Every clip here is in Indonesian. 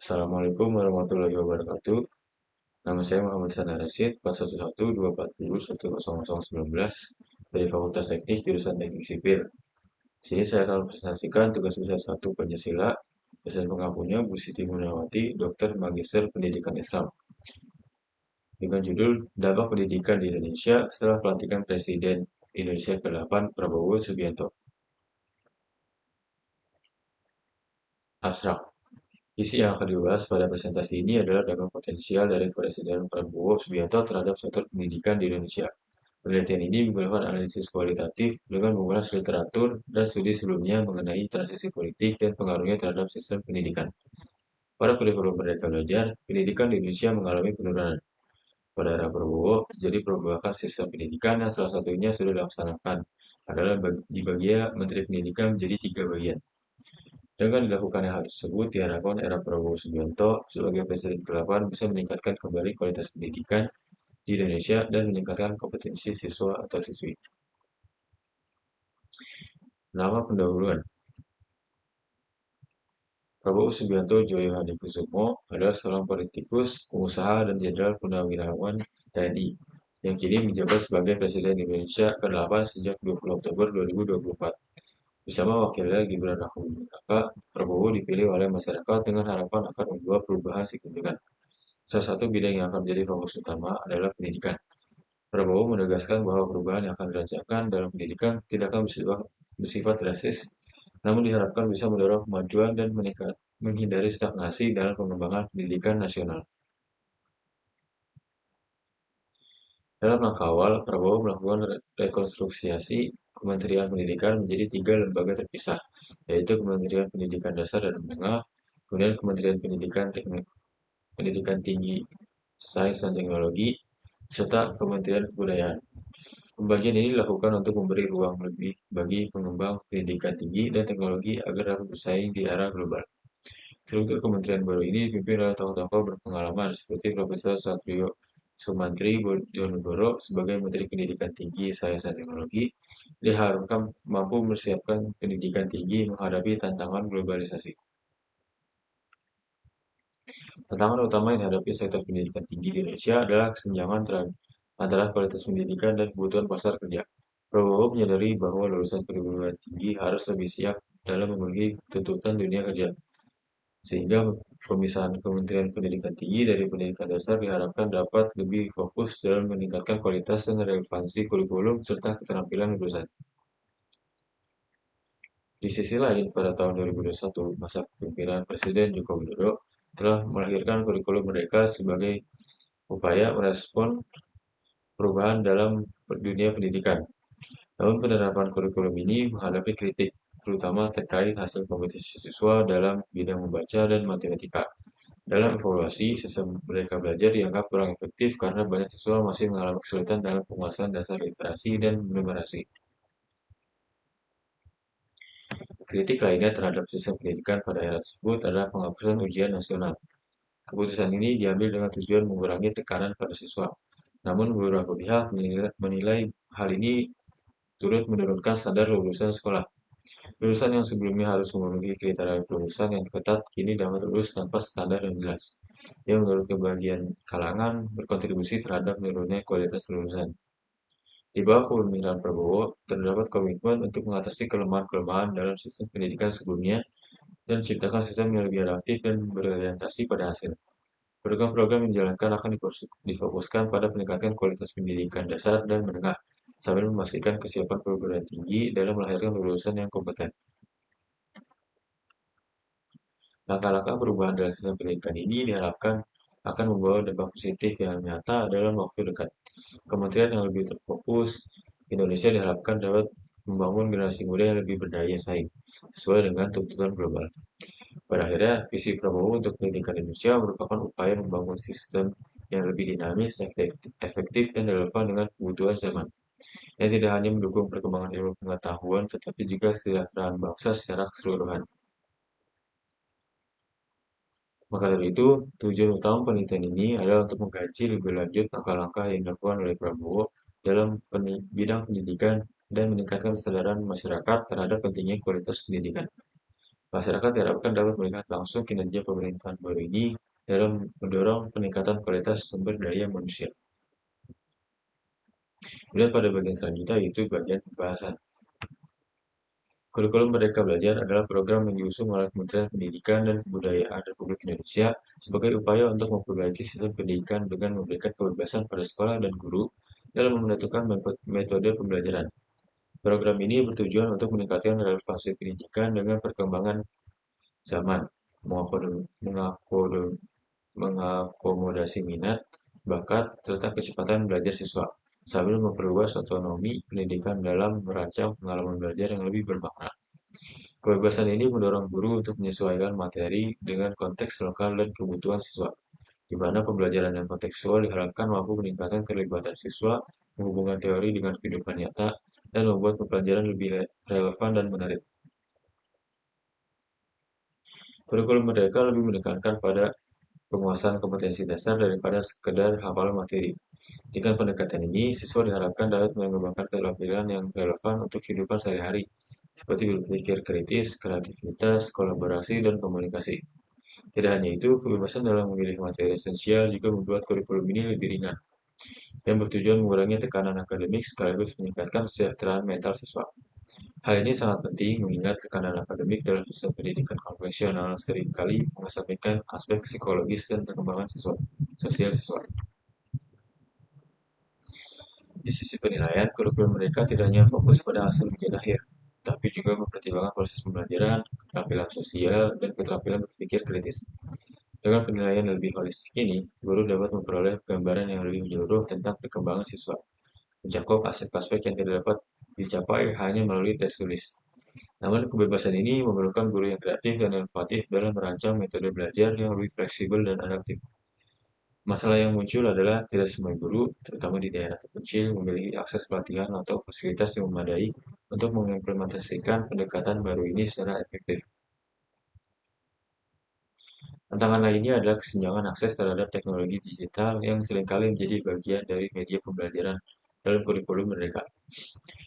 Assalamualaikum warahmatullahi wabarakatuh. Nama saya Muhammad Sana Rashid, 411-240-10019 dari Fakultas Teknik jurusan Teknik Sipil. Di sini saya akan presentasikan tugas besar 1 Pancasila, dosen pengampunya Bu Siti Munawati, Dokter Magister Pendidikan Islam, dengan judul Dampak Pendidikan di Indonesia setelah pelantikan Presiden Indonesia ke-8 Prabowo Subianto. Abstrak. Isi yang akan dibahas pada presentasi ini adalah dampak potensial dari Presiden Prabowo Subianto terhadap sektor pendidikan di Indonesia. Penelitian ini menggunakan analisis kualitatif dengan mengulas literatur dan studi sebelumnya mengenai transisi politik dan pengaruhnya terhadap sistem pendidikan. Pada kurikulum Merdeka Belajar, pendidikan di Indonesia mengalami penurunan. Pada era Prabowo, terjadi perubahan sistem pendidikan yang salah satunya sudah dilaksanakan adalah dibagi Menteri Pendidikan menjadi 3 bagian. Dengan dilakukannya hal tersebut, diharapkan era Prabowo Subianto sebagai Presiden ke-8 bisa meningkatkan kembali kualitas pendidikan di Indonesia dan meningkatkan kompetensi siswa atau siswi. Nama pendahuluan. Prabowo Subianto Joyo Hadikusumo adalah seorang politikus, pengusaha, dan jenderal purnawirawan TNI yang kini menjabat sebagai Presiden Indonesia ke-8 sejak 20 Oktober 2024. Bersama wakilnya Gibran Rakabuming-Raka, Prabowo dipilih oleh masyarakat dengan harapan akan membawa perubahan signifikan. Salah satu bidang yang akan menjadi fokus utama adalah pendidikan. Prabowo menegaskan bahwa perubahan yang akan dirancangkan dalam pendidikan tidak akan bersifat drastis, namun diharapkan bisa mendorong kemajuan dan menghindari stagnasi dalam pengembangan pendidikan nasional. Dalam langkah awal, Prabowo melakukan rekonstruksiasi Kementerian Pendidikan menjadi 3 lembaga terpisah, yaitu Kementerian Pendidikan Dasar dan Menengah, kemudian Kementerian Pendidikan Tinggi, Sains dan Teknologi, serta Kementerian Kebudayaan. Pembagian ini dilakukan untuk memberi ruang lebih bagi pengembang pendidikan tinggi dan teknologi agar dapat bersaing di era global. Struktur kementerian baru ini dipimpin oleh tokoh-tokoh berpengalaman seperti Profesor Satrio Sumantri Bojonegoro sebagai Menteri Pendidikan Tinggi, Sains dan Teknologi, diharapkan mampu mempersiapkan pendidikan tinggi menghadapi tantangan globalisasi. Tantangan utama yang dihadapi sektor pendidikan tinggi di Indonesia adalah kesenjangan antara kualitas pendidikan dan kebutuhan pasar kerja. Prabowo menyadari bahwa lulusan perguruan tinggi harus lebih siap dalam memenuhi tuntutan dunia kerja, sehingga pemisahan Kementerian Pendidikan Tinggi dari pendidikan dasar diharapkan dapat lebih fokus dalam meningkatkan kualitas dan relevansi kurikulum serta keterampilan lulusan. Di sisi lain, pada tahun 2021, masa kepemimpinan Presiden Joko Widodo telah melahirkan kurikulum Merdeka sebagai upaya merespon perubahan dalam dunia pendidikan. Namun penerapan kurikulum ini menghadapi kritik, terutama terkait hasil kompetisi siswa dalam bidang membaca dan matematika. Dalam evaluasi, sistem Merdeka Belajar dianggap kurang efektif karena banyak siswa masih mengalami kesulitan dalam penguasaan dasar literasi dan numerasi. Kritik lainnya terhadap sistem pendidikan pada era tersebut adalah penghapusan ujian nasional. Keputusan ini diambil dengan tujuan mengurangi tekanan pada siswa. Namun beberapa pihak menilai hal ini turut menurunkan standar lulusan sekolah. Lulusan yang sebelumnya harus memenuhi kriteria kelulusan yang ketat kini dapat lulus tanpa standar yang jelas, yang menurut kebagian kalangan berkontribusi terhadap menurunnya kualitas lulusan. Di bawah kepemimpinan Prabowo, terdapat komitmen untuk mengatasi kelemahan-kelemahan dalam sistem pendidikan sebelumnya dan menciptakan sistem yang lebih adaptif dan berorientasi pada hasil. Program-program yang dijalankan akan difokuskan pada peningkatan kualitas pendidikan dasar dan menengah, sambil memastikan kesiapan perguruan tinggi dalam melahirkan lulusan yang kompeten. Langkah-langkah perubahan dalam sistem pendidikan ini diharapkan akan membawa dampak positif yang nyata dalam waktu dekat. Kementerian yang lebih terfokus, Indonesia diharapkan dapat membangun generasi muda yang lebih berdaya saing, sesuai dengan tuntutan global. Pada akhirnya, visi Prabowo untuk pendidikan Indonesia merupakan upaya membangun sistem yang lebih dinamis, efektif, dan relevan dengan kebutuhan zaman, yang tidak hanya mendukung perkembangan ilmu pengetahuan, tetapi juga kesejahteraan bangsa secara keseluruhan. Maka dari itu, tujuan utama penelitian ini adalah untuk mengkaji lebih lanjut langkah-langkah yang dilakukan oleh Prabowo dalam bidang pendidikan dan meningkatkan kesadaran masyarakat terhadap pentingnya kualitas pendidikan. Masyarakat diharapkan dapat melihat langsung kinerja pemerintahan baru ini dalam mendorong peningkatan kualitas sumber daya manusia. Kemudian pada bagian selanjutnya yaitu bagian pembahasan. Kurikulum Merdeka Belajar adalah program yang diusung oleh Kementerian Pendidikan dan Kebudayaan Republik Indonesia sebagai upaya untuk memperbaiki sistem pendidikan dengan memberikan kebebasan pada sekolah dan guru dalam menentukan metode pembelajaran. Program ini bertujuan untuk meningkatkan relevansi pendidikan dengan perkembangan zaman, mengakomodasi minat, bakat, serta kecepatan belajar siswa, sambil memperluas otonomi pendidikan dalam merancang pengalaman belajar yang lebih bermakna. Kebebasan ini mendorong guru untuk menyesuaikan materi dengan konteks lokal dan kebutuhan siswa, di mana pembelajaran yang kontekstual diharapkan mampu meningkatkan keterlibatan siswa, menghubungkan teori dengan kehidupan nyata, dan membuat pembelajaran lebih relevan dan menarik. Kurikulum Merdeka lebih menekankan pada penguasaan kompetensi dasar daripada sekedar hafalan materi. Dengan pendekatan ini, siswa diharapkan dapat mengembangkan keterampilan yang relevan untuk kehidupan sehari-hari, seperti berpikir kritis, kreativitas, kolaborasi, dan komunikasi. Tidak hanya itu, kebebasan dalam memilih materi esensial juga membuat kurikulum ini lebih ringan, yang bertujuan mengurangi tekanan akademik sekaligus meningkatkan kesejahteraan mental siswa. Hal ini sangat penting mengingat tekanan akademik dalam sistem pendidikan konvensional seringkali mengesampingkan aspek psikologis dan perkembangan siswa, sosial siswa. Di sisi penilaian, kurikulum mereka tidak hanya fokus pada hasil ujian akhir, tapi juga mempertimbangkan proses pembelajaran, keterampilan sosial, dan keterampilan berpikir kritis. Dengan penilaian lebih holistik ini, guru dapat memperoleh gambaran yang lebih menyeluruh tentang perkembangan siswa, mencakup aspek-aspek yang tidak dapat dicapai hanya melalui tes tulis. Namun, kebebasan ini memerlukan guru yang kreatif dan inovatif dalam merancang metode belajar yang lebih fleksibel dan adaptif. Masalah yang muncul adalah tidak semua guru, terutama di daerah terpencil, memiliki akses pelatihan atau fasilitas yang memadai untuk mengimplementasikan pendekatan baru ini secara efektif. Tantangan lainnya adalah kesenjangan akses terhadap teknologi digital yang seringkali menjadi bagian dari media pembelajaran dalam kurikulum mereka.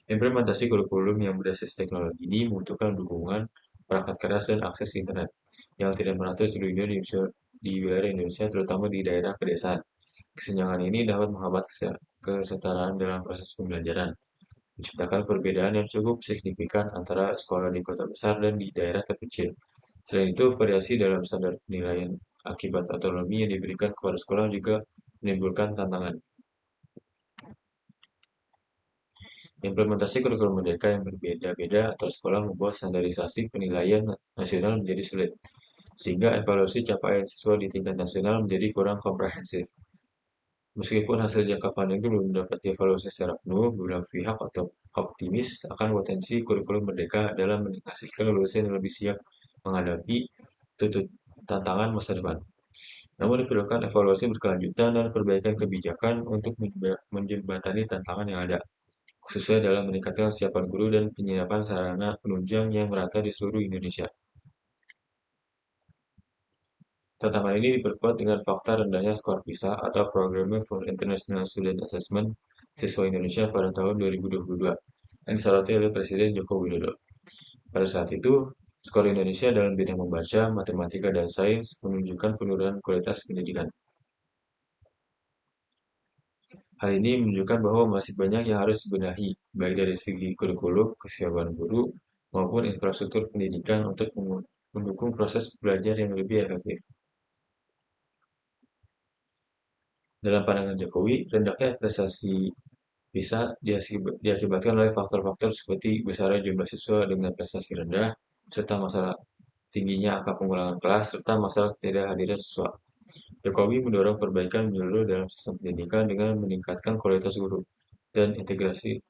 Implementasi kurikulum yang berbasis teknologi ini membutuhkan dukungan perangkat keras dan akses internet yang tidak merata di seluruh Indonesia, di wilayah Indonesia, terutama di daerah pedesaan. Kesenjangan ini dapat menghambat kesetaraan dalam proses pembelajaran, menciptakan perbedaan yang cukup signifikan antara sekolah di kota besar dan di daerah terpencil. Selain itu, variasi dalam standar penilaian akibat otonomi yang diberikan kepada sekolah juga menimbulkan tantangan. Implementasi kurikulum merdeka yang berbeda-beda atau sekolah membuat standarisasi penilaian nasional menjadi sulit, sehingga evaluasi capaian siswa di tingkat nasional menjadi kurang komprehensif. Meskipun hasil jangka panjang itu belum dapat dievaluasi secara penuh, beberapa pihak atau optimis akan potensi kurikulum merdeka dalam menghasilkan lulusan yang lebih siap menghadapi tutut tantangan masa depan. Namun diperlukan evaluasi berkelanjutan dan perbaikan kebijakan untuk menjembatani tantangan yang ada, khususnya dalam meningkatkan kesiapan guru dan penyiapan sarana penunjang yang merata di seluruh Indonesia. Tantangan ini diperkuat dengan fakta rendahnya skor PISA atau Programme for International Student Assessment siswa Indonesia pada tahun 2022 yang disoroti oleh Presiden Joko Widodo. Pada saat itu, skor Indonesia dalam bidang membaca, matematika, dan sains menunjukkan penurunan kualitas pendidikan. Hal ini menunjukkan bahwa masih banyak yang harus dibenahi, baik dari segi kurikulum, kesiapan guru, maupun infrastruktur pendidikan untuk mendukung proses belajar yang lebih efektif. Dalam pandangan Jokowi, rendahnya prestasi bisa diakibatkan oleh faktor-faktor seperti besarnya jumlah siswa dengan prestasi rendah, serta masalah tingginya angka pengulangan kelas, serta masalah ketidakhadiran siswa. Jokowi mendorong perbaikan menyeluruh dalam sistem pendidikan dengan meningkatkan kualitas guru dan integrasi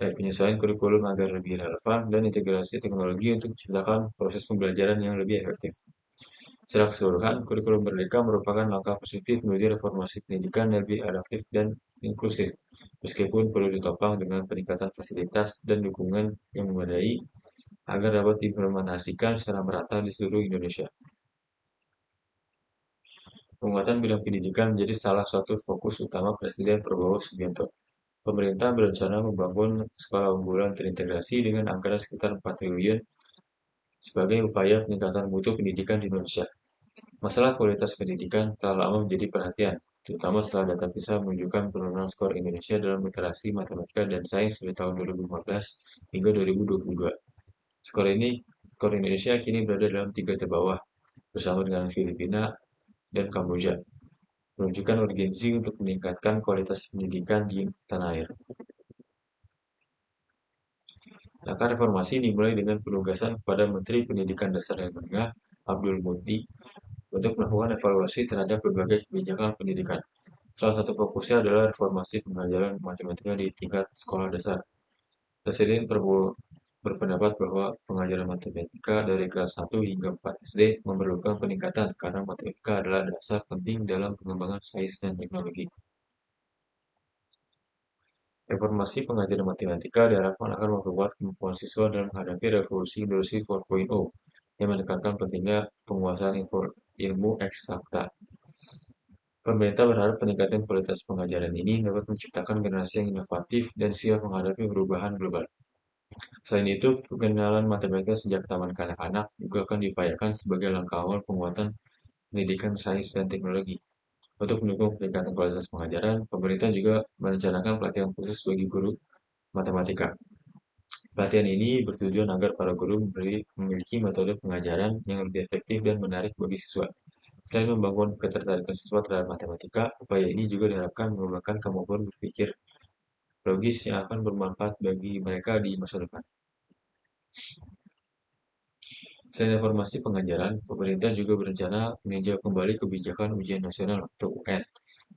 penyesuaian kurikulum agar lebih relevan dan integrasi teknologi untuk menciptakan proses pembelajaran yang lebih efektif. Secara keseluruhan, kurikulum merdeka merupakan langkah positif menuju reformasi pendidikan yang lebih adaptif dan inklusif, meskipun perlu ditopang dengan peningkatan fasilitas dan dukungan yang memadai agar dapat diimplementasikan secara merata di seluruh Indonesia. Penguatan bidang pendidikan menjadi salah satu fokus utama Presiden Prabowo Subianto. Pemerintah berencana membangun sekolah unggulan terintegrasi dengan anggaran sekitar 4 triliun sebagai upaya peningkatan mutu pendidikan di Indonesia. Masalah kualitas pendidikan telah lama menjadi perhatian, terutama setelah data PISA menunjukkan penurunan skor Indonesia dalam literasi, matematika, dan sains dari tahun 2015 hingga 2022. Skor ini, skor Indonesia kini berada dalam tiga terbawah, bersama dengan Filipina dan Kamboja, menunjukkan urgensi untuk meningkatkan kualitas pendidikan di tanah air. Langkah reformasi dimulai dengan penugasan kepada Menteri Pendidikan Dasar dan Menengah, Abdul Muti, untuk melakukan evaluasi terhadap berbagai kebijakan pendidikan. Salah satu fokusnya adalah reformasi pengajaran matematika di tingkat sekolah dasar. Presiden Prabowo berpendapat bahwa pengajaran matematika dari kelas 1 hingga 4 SD memerlukan peningkatan karena matematika adalah dasar penting dalam pengembangan sains dan teknologi. Reformasi pengajaran matematika diharapkan akan memperkuat kemampuan siswa dalam menghadapi revolusi industri 4.0 yang menekankan pentingnya penguasaan ilmu eksakta. Pemerintah berharap peningkatan kualitas pengajaran ini dapat menciptakan generasi yang inovatif dan siap menghadapi perubahan global. Selain itu, pengenalan matematika sejak taman kanak-kanak juga akan diupayakan sebagai langkah awal penguatan pendidikan sains dan teknologi. Untuk mendukung peningkatan kualitas pengajaran, pemerintah juga merencanakan pelatihan khusus bagi guru matematika. Pelatihan ini bertujuan agar para guru memiliki metode pengajaran yang lebih efektif dan menarik bagi siswa. Selain membangun ketertarikan siswa terhadap matematika, upaya ini juga diharapkan mengembangkan kemampuan berpikir logis yang akan bermanfaat bagi mereka di masa depan. Selain reformasi pengajaran, pemerintah juga berencana meninjau kembali kebijakan ujian nasional atau UN,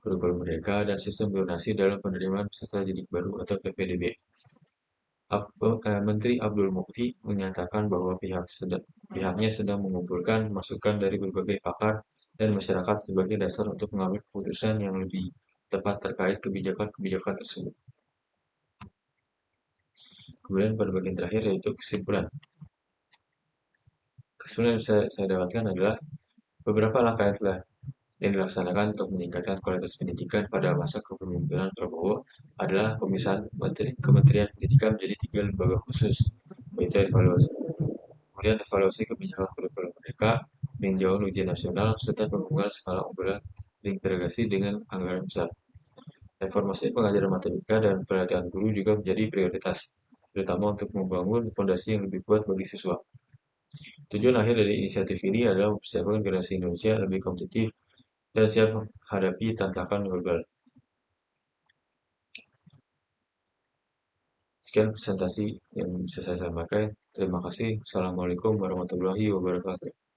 kurikulum merdeka, dan sistem zonasi dalam penerimaan peserta didik baru atau PPDB. Menteri Abdul Mukti menyatakan bahwa pihaknya sedang mengumpulkan masukan dari berbagai pakar dan masyarakat sebagai dasar untuk mengambil keputusan yang lebih tepat terkait kebijakan-kebijakan tersebut. Kemudian pada bagian terakhir yaitu kesimpulan. Kesimpulan yang saya dapatkan adalah beberapa langkah yang dilaksanakan untuk meningkatkan kualitas pendidikan pada masa kepemimpinan Prabowo adalah pemisahan Kementerian Pendidikan menjadi tiga lembaga khusus, yaitu kemudian evaluasi kebijakan kurikulum mereka, peninjauan ujian nasional, serta pengembangan skala unggulan terintegrasi dengan anggaran besar. Reformasi pengajaran matematika dan pelatihan guru juga menjadi prioritas, terutama untuk membangun fondasi yang lebih kuat bagi siswa. Tujuan akhir dari inisiatif ini adalah mempersiapkan generasi Indonesia yang lebih kompetitif dan siap menghadapi tantangan global. Sekian presentasi yang bisa saya sampaikan. Terima kasih. Assalamualaikum warahmatullahi wabarakatuh.